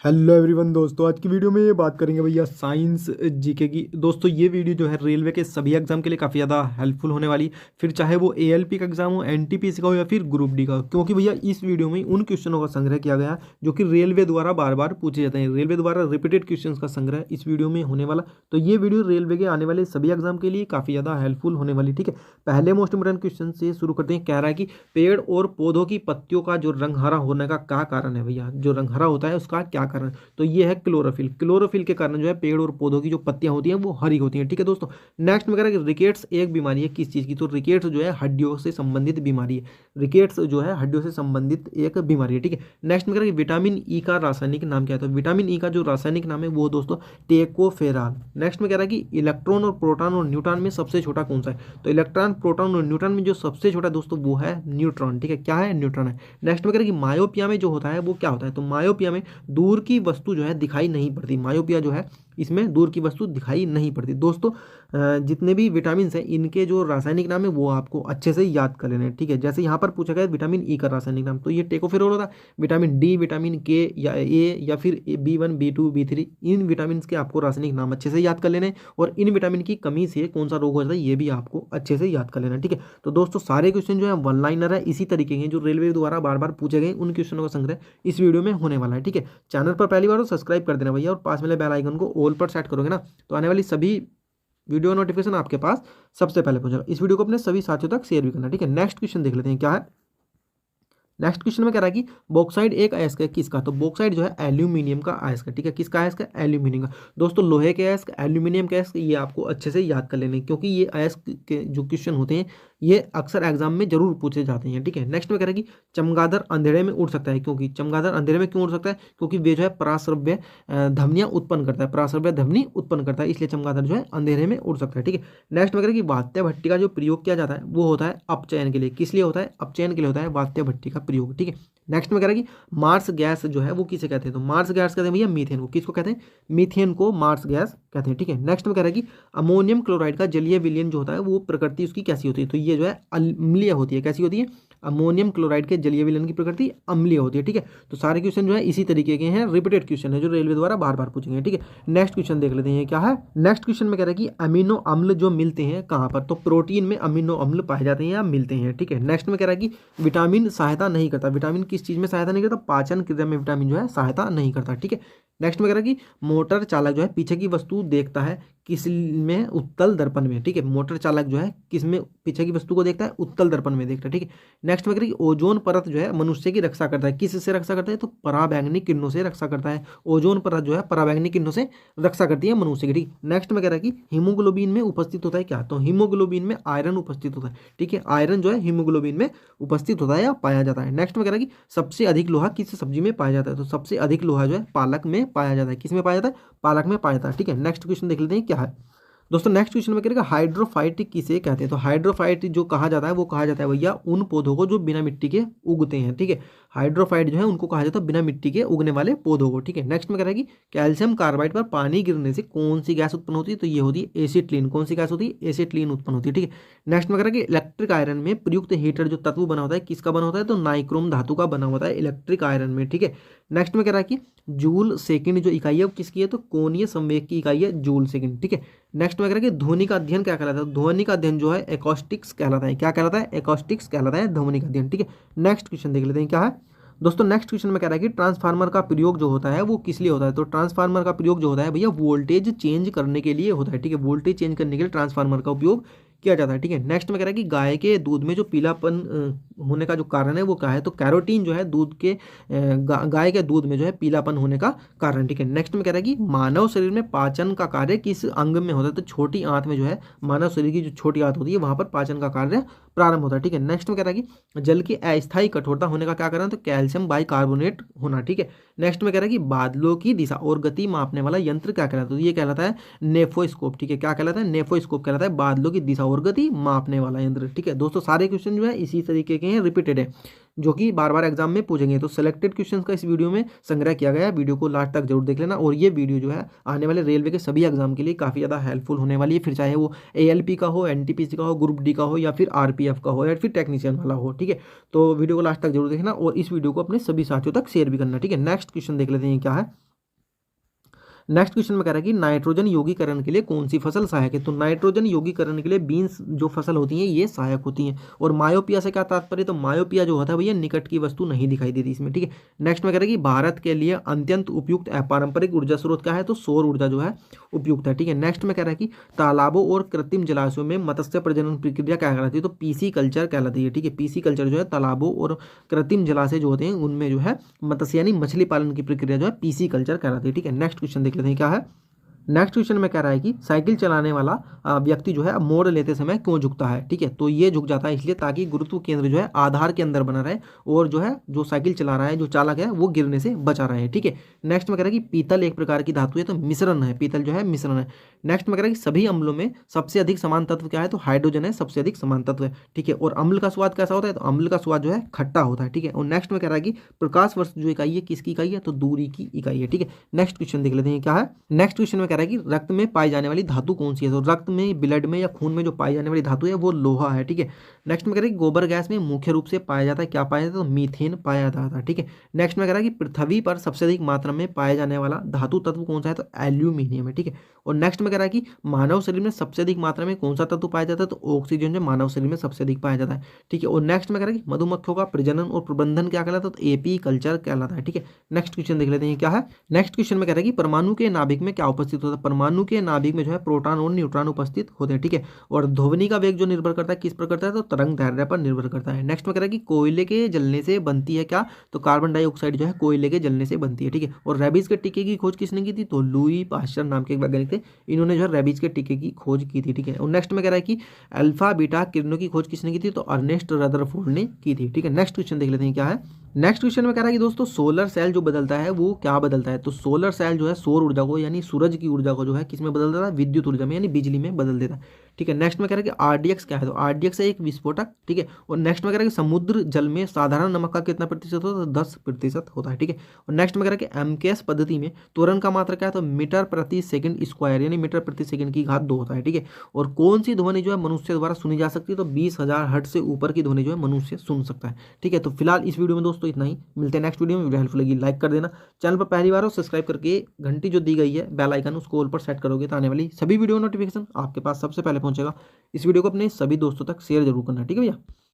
Hello everyone दोस्तों, आज की वीडियो में ये बात करेंगे भैया साइंस जीके की। दोस्तों ये वीडियो जो है रेलवे के सभी एग्जाम के लिए काफ़ी ज़्यादा हेल्पफुल होने वाली, फिर चाहे वो एएलपी का एग्जाम हो, एनटीपीसी का हो या फिर ग्रुप डी का हो, क्योंकि भैया इस वीडियो में उन क्वेश्चनों का संग्रह किया गया जो कि रेलवे द्वारा बार बार पूछे जाते हैं। रेलवे द्वारा रिपीटेड क्वेश्चन का संग्रह इस वीडियो में होने वाला। तो ये वीडियो रेलवे के आने वाले सभी एग्जाम के लिए काफ़ी ज़्यादा हेल्पफुल होने वाली। ठीक है, पहले मोस्ट इंपोर्टेंट क्वेश्चन से शुरू करते हैं। कह रहा है कि पेड़ और पौधों की पत्तियों का जो रंग हरा होने का क्या कारण है भैया, जो रंग हरा होता है उसका क्या कारण। तो ये है क्लोरोफिल। क्लोरोफिल के कारण जो है पेड़ और पौधों की जो पत्तियां होती हैं वो हरी होती हैं। ठीक है दोस्तों, नेक्स्ट में कह रहा है कि रिकेट्स एक बीमारी है किस चीज़ की। तो रिकेट्स जो है हड्डियों से संबंधित बीमारी है। रिकेट्स जो है हड्डियों से संबंधित एक बीमारी है। ठीक है, नेक्स्ट में कह रहा है कि विटामिन ई का रासायनिक नाम क्या है। तो विटामिन ई का जो रासायनिक नाम है वो दोस्तों टेकोफेराल। नेक्स्ट में कह रहा है कि इलेक्ट्रॉन और प्रोटॉन और न्यूट्रॉन में सबसे छोटा कौन सा है। तो इलेक्ट्रॉन, प्रोटॉन और न्यूट्रॉन में जो सबसे छोटा दोस्तों वो है न्यूट्रॉन। ठीक है, क्या है, न्यूट्रॉन है। नेक्स्ट में कह रहा है कि मायोपिया में जो होता है वो क्या होता है। तो मायोपिया में दूर की वस्तु जो है दिखाई नहीं पड़ती। मायोपिया जो है इसमें दूर की वस्तु दिखाई नहीं पड़ती। दोस्तों जितने भी विटामिन हैं इनके जो रासायनिक नाम है वो आपको अच्छे से याद कर लेना है। ठीक है, जैसे यहाँ पर पूछा गया विटामिन ई का रासायनिक नाम, तो ये टेकोफेरोल होता है। विटामिन डी, विटामिन के या ए या फिर B1, B2, B3, in vitamin के आपको रासायनिक नाम अच्छे से याद कर लेने हैं। और इन विटामिन की कमी से कौन सा रोग हो जाता है ये भी आपको अच्छे से याद कर लेना है। ठीक है, तो दोस्तों सारे क्वेश्चन जो है वन लाइनर है, इसी तरीके के जो रेलवे द्वारा बार बार पूछे गए उन क्वेश्चनों का संग्रह इस वीडियो में होने वाला है। ठीक है, चैनल पर पहली बार तो सब्सक्राइब कर देना भैया, और पास में बेल आइकन को ऑल पर सेट करोगे ना तो आने वाली सभी वीडियो नोटिफिकेशन आपके पास सबसे पहले पहुंचेगा। इस वीडियो को अपने सभी साथियों तक शेयर भी करना। ठीक है, नेक्स्ट क्वेश्चन देख लेते हैं क्या है। नेक्स्ट क्वेश्चन में कह रहा है कि बॉक्साइड एक अयस्क है किसका। तो बॉक्साइड जो है एल्यूमिनियम का अयस्क है। ठीक है, किसका अयस्क है, एल्यूमिनियम का। दोस्तों लोहे के अयस्क, एल्यूमिनियम के अयस्क, ये आपको अच्छे से याद कर लेने, क्योंकि ये अयस्क के जो क्वेश्चन होते हैं ये अक्सर एग्जाम में जरूर पूछे जाते हैं। ठीक है, नेक्स्ट में कह रहा है कि चमगादड़ अंधेरे में उड़ सकता है, क्योंकि चमगादड़ अंधेरे में क्यों उड़ सकता है, क्योंकि वे जो है पराश्रव्य ध्वनियां उत्पन्न करता है, पराश्रव्य ध्वनि उत्पन्न करता है, इसलिए चमगादड़ जो है अंधेरे में उड़ सकता है। ठीक है, नेक्स्ट में कह रहा है कि वात्य भट्टी का जो प्रयोग किया जाता है वो होता है अपचयन के लिए। किस लिए होता है, अपचयन के लिए होता है वात्य भट्टी का प्रयोग। ठीक है, नेक्स्ट में कह रहा है कि मार्स गैस जो है वो किसे कहते हैं। तो मार्स गैस कहते हैं भैया मीथेन को। किसको कहते हैं, मीथेन को मार्स गैस कहते हैं। ठीक है, नेक्स्ट में कह रहा है कि अमोनियम क्लोराइड का जलीय विलयन जो होता है वो प्रकृति उसकी कैसी होती है। तो ये जो है अम्लीय होती है। कैसी होती है, अमोनियम क्लोराइड के जलीय विलयन की प्रकृति अम्लीय होती है। ठीक है, तो सारे क्वेश्चन जो है इसी तरीके के हैं, रिपीटेड क्वेश्चन है जो रेलवे द्वारा बार बार पूछेंगे। ठीक है, नेक्स्ट क्वेश्चन देख लेते हैं क्या है। नेक्स्ट क्वेश्चन में कह रहा है कि अमीनो अम्ल जो मिलते हैं कहाँ पर। तो प्रोटीन में अमीनो अम्ल पाए जाते हैं या मिलते हैं। ठीक है, नेक्स्ट में कह रहा है कि विटामिन सहायता नहीं करता। विटामिन किस चीज में सहायता नहीं करता, पाचन क्रिया में विटामिन जो है सहायता नहीं करता। ठीक है, नेक्स्ट में कह रहा है कि मोटर चालक जो है पीछे की वस्तु देखता है किस में, उत्तल दर्पण में। ठीक है, मोटर चालक जो है किस में पीछे की वस्तु को देखता है, उत्तल दर्पण में देखता है। ठीक है, नेक्स्ट में कह रहा है कि ओजोन परत जो है मनुष्य की रक्षा करता है। किस से रक्षा करता है, तो पराबैंगनी किरणों से रक्षा करता है। ओजोन परत जो है पराबैंगनी किरणों से रक्षा करती है मनुष्य की। ठीक, नेक्स्ट में कह रहा है कि हीमोग्लोबिन में उपस्थित होता है क्या। तो हीमोग्लोबिन में आयरन उपस्थित होता है। ठीक है, आयरन जो है हीमोग्लोबिन में उपस्थित होता है या पाया जाता है। नेक्स्ट में कह रहा है कि सबसे अधिक लोहा किस सब्जी में पाया जाता है। तो सबसे अधिक लोहा जो है पालक में पाया जाता है। किस में पाया जाता है, पालक में पाया जाता है। ठीक है, नेक्स्ट क्वेश्चन देख लेते हैं क्या है। दोस्तों नेक्स्ट क्वेश्चन में करेगा हाइड्रोफाइट किसे कहते हैं। तो हाइड्रोफाइट जो कहा जाता है वो कहा जाता है भैया उन पौधों को जो बिना मिट्टी के उगते हैं। ठीक है, हाइड्रोफाइट जो है उनको कहा जाता है बिना मिट्टी के उगने वाले पौधों को। ठीक है, नेक्स्ट में कह रहा है कि कैल्शियम कार्बाइड पर पानी गिरने से कौन सी गैस उत्पन्न होती है। तो ये होती है एसिटिलीन। कौन सी गैस होती है, एसिटिलीन उत्पन्न होती है। ठीक है, नेक्स्ट में कह रहा है कि इलेक्ट्रिक आयरन में प्रयुक्त हीटर जो तत्व बना होता है किसका बना होता है। तो नाइक्रोम धातु का बना होता है इलेक्ट्रिक आयरन में। ठीक है, नेक्स्ट में कह रहा है कि जूल सेकंड जो इकाई है वो किसकी है। तो कोणीय संवेग की इकाई है जूल सेकंड। ठीक है, नेक्स्ट में कह रहा है कि ध्वनि का अध्ययन क्या कहलाता है। ध्वनि का अध्ययन जो है एकॉस्टिक्स कहलाता है। क्या कहलाता है, एकॉस्टिक्स कहलाता है ध्वनि का अध्ययन। ठीक है, नेक्स्ट क्वेश्चन देख लेते हैं क्या है। दोस्तों नेक्स्ट क्वेश्चन में कह रहा है कि ट्रांसफार्मर का प्रयोग जो होता है वो किस लिए होता है। तो ट्रांसफार्मर का प्रयोग जो होता है भैया वोल्टेज चेंज करने के लिए होता है। ठीक है, वोल्टेज चेंज करने के लिए ट्रांसफार्मर का उपयोग किया जाता है। ठीक है, नेक्स्ट में कह रहा है कि गाय के दूध में जो पीलापन होने का जो कारण है वो क्या है। तो कैरोटीन जो है दूध के गाय के दूध में जो है पीलापन होने का कारण। ठीक है, नेक्स्ट में कह रहा है कि मानव शरीर में पाचन का कार्य किस अंग में होता है। तो छोटी आंत में जो है मानव शरीर की जो छोटी आंत होती है वहां पर पाचन का कार्य प्रारंभ होता है। ठीक है, नेक्स्ट में कह रहा है कि जल की अस्थायी कठोरता होने का क्या कारण है। तो कैल्शियम बाइकार्बोनेट होना। ठीक है, नेक्स्ट में कह रहा है कि बादलों की दिशा और गति मापने वाला यंत्र क्या कहलाता है। तो ये कहलाता है नेफोस्कोप। ठीक है, क्या कहलाता है, नेफोस्कोप कहलाता है बादलों की दिशा और गति मापने वाला यंत्र। ठीक है दोस्तों, सारे क्वेश्चन जो है इसी तरीके के हैं, रिपीटेड है, जो कि बार बार एग्जाम में पूछेंगे। तो सिलेक्टेड क्वेश्चंस का इस वीडियो में संग्रह किया गया है। वीडियो को लास्ट तक जरूर देख लेना, और ये वीडियो जो है आने वाले रेलवे के सभी एग्जाम के लिए काफ़ी ज़्यादा हेल्पफुल होने वाली है। फिर चाहे वो एएलपी का हो, एनटीपीसी का हो, ग्रुप डी का हो, या फिर आरपीएफ का हो, या फिर टेक्नीशियन वाला हो। ठीक है, तो वीडियो को लास्ट तक जरूर देखना और इस वीडियो को अपने सभी साथियों तक शेयर भी करना। ठीक है, नेक्स्ट क्वेश्चन देख लेते हैं क्या है। नेक्स्ट क्वेश्चन में कह रहा है कि नाइट्रोजन यौगीकरण के लिए कौन सी फसल सहायक है। तो नाइट्रोजन यौगीकरण के लिए बीन्स जो फसल होती हैं ये सहायक होती हैं। और मायोपिया से क्या तात्पर्य, तो मायोपिया जो होता है भैया निकट की वस्तु नहीं दिखाई देती इसमें, ठीक है। नेक्स्ट में कह रहा है कि भारत के लिए अत्यंत उपयुक्त अपारंपरिक ऊर्जा स्रोत क्या है, तो सौर ऊर्जा जो है उपयुक्त है, ठीक है। नेक्स्ट में कह रहा है कि तालाबों और कृत्रिम जलाशयों में मत्स्य प्रजनन प्रक्रिया क्या कहलाती है, तो पीसी कल्चर कहलाती है, ठीक है। पीसी कल्चर जो है तालाबों और कृत्रिम जलाशय जो होते हैं उनमें जो है मत्स्य यानी मछली पालन की प्रक्रिया जो है पीसी कल्चर कहलाती है, ठीक है। नेक्स्ट क्वेश्चन देख लेते हैं क्या है। नेक्स्ट क्वेश्चन में कह रहा है कि साइकिल चलाने वाला व्यक्ति जो है मोड़ लेते समय क्यों झुकता है, ठीक है। तो ये झुक जाता है इसलिए ताकि गुरुत्व केंद्र जो है आधार के अंदर बना रहे और जो है जो साइकिल चला रहा है जो चालक है वो गिरने से बचा रहे हैं, ठीक है। नेक्स्ट में कह रहा है कि पीतल एक प्रकार की धातु है, तो मिश्रण है, पीतल जो है मिश्रण है। नेक्स्ट में कह रहा है कि सभी अम्लों में सबसे अधिक समान तत्व क्या है, तो हाइड्रोजन है सबसे अधिक समान तत्व है, ठीक है। और अम्ल का स्वाद कैसा होता है, तो अम्ल का स्वाद जो है खट्टा होता है, ठीक है। और नेक्स्ट में कह रहा है कि प्रकाश वर्ष जो इकाई है किसकी इकाई है, तो दूरी की इकाई है, ठीक है। नेक्स्ट क्वेश्चन देख लेते हैं क्या है। नेक्स्ट क्वेश्चन में कह रहा है कि रक्त में पाई जाने वाली धातु कौन सी है, तो रक्त में ब्लड में या खून में जो पाई जाने वाली धातु है वो लोहा है, ठीक है। नेक्स्ट में कह रहा है कि गोबर गैस में मुख्य रूप से पाया जाता है, क्या पाया जाता है, तो मीथेन पाया जाता है, ठीक है। नेक्स्ट में कह रहा है कि पृथ्वी पर सबसे अधिक मात्रा में पाया जाने वाला धातु तत्व कौन सा है, तो एल्यूमिनियम है, ठीक है। और नेक्स्ट में कह रहा है कि मानव शरीर में सबसे अधिक मात्रा में कौन सा तत्व पाया जाता है, तो ऑक्सीजन जो मानव शरीर में सबसे अधिक पाया जाता है, ठीक है। और नेक्स्ट में कह रहा है कि मधुमक्खियों का प्रजनन और प्रबंधन क्या कहलाता है, तो एपी कल्चर कहलाता है, ठीक है। नेक्स्ट क्वेश्चन देख लेते हैं क्या है। नेक्स्ट क्वेश्चन में कह रहा है कि परमाणु के नाभिक में क्या उपस्थित होता है, परमाणु के नाभिक में जो है प्रोटॉन और न्यूट्रॉन उपस्थित होते हैं, ठीक है। और ध्वनि का वेग जो निर्भर करता है किस पर करता है, तो तरंग दैर्ध्य पर निर्भर करता है। नेक्स्ट में कह रहा है कि कोयले के जलने से बनती है क्या, तो कार्बन डाइऑक्साइड जो है कोयले के जलने से बनती है, ठीक है। और रेबीज के टीके की खोज किसने की थी, तो लुई पाश्चर नाम के एक वैज्ञानिक थे, इन्होंने जो है रेबीज के टीके की खोज की थी, ठीक है। और नेक्स्ट में कह रहा है कि अल्फा बीटा किरणों की खोज किसने की थी, तो अर्नेस्ट रदरफोर्ड ने की थी, ठीक है। नेक्स्ट क्वेश्चन देख लेते हैं क्या है। नेक्स्ट क्वेश्चन में कह रहा है कि दोस्तों सोलर सेल जो बदलता है वो क्या बदलता है, तो सोलर सेल जो है सौर ऊर्जा को यानी सूरज की ऊर्जा को जो है किसमें बदल देता है, विद्युत ऊर्जा में यानी बिजली में बदल देता है, ठीक है। नेक्स्ट में कह रहा है कि आरडीएक्स क्या है, तो आरडीएक्स है एक विस्फोटक, ठीक है। और नेक्स्ट में कह रहा है कि समुद्र जल में साधारण नमक का कितना प्रतिशत होता है, तो 10% होता है, ठीक है। और नेक्स्ट में कह रहा है कि एमकेएस पद्धति में त्वरण का मात्रा क्या है, तो मीटर प्रति सेकंड स्क्वायर यानी मीटर प्रति सेकंड की घात 2 होता है, ठीक है। और कौन सी ध्वनि जो है मनुष्य द्वारा सुनी जा सकती है, तो 20,000 हर्ट्ज से ऊपर की ध्वनि जो है मनुष्य सुन सकता है, ठीक है। तो फिलहाल इस वीडियो में दोस्तों इतना ही, मिलते हैं नेक्स्ट वीडियो में। वीडियो हेल्पफुल लगी लाइक कर देना, चैनल पर पहली बार हो सब्सक्राइब करके घंटी जो दी गई है बेल आइकन उसको ऑल पर सेट करोगे तो आने वाली सभी वीडियो नोटिफिकेशन आपके पास सबसे पहले पहुंचेगा। इस वीडियो को अपने सभी दोस्तों तक शेयर जरूर करना, ठीक है भैया।